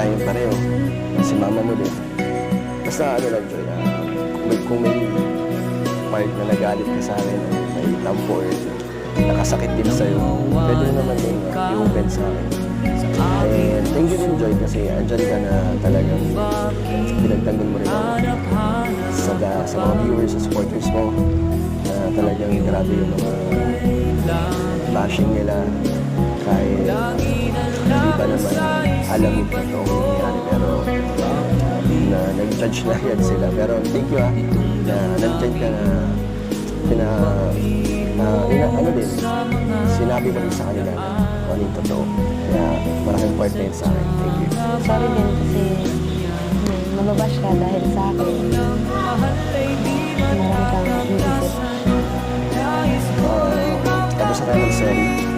tayong pareho. Si mama mo din. Basta ano lang, Joy, kung may part na nagalit ka sa akin, may tampo or nakasakit din sa'yo, pwede naman yung i-open sa akin. And thank you din, Joy, kasi andyan ka na talagang pinagtanggol mo rin ako sa mga viewers, sa supporters mo, na talagang grabe yung mga bashing nila kahit hindi pa naman alam yung totoong nangyari, pero na nag-judge na yan sila. Pero thank you na nandyan ka na ano din, sinabi mo rin sa kanila na ano yung totoo. Kaya malaking part na yun sa akin. Thank you. Sorry din kasi mababash ka dahil sa akin. Marami kang iisip. Tapos na tayo mag-sorry.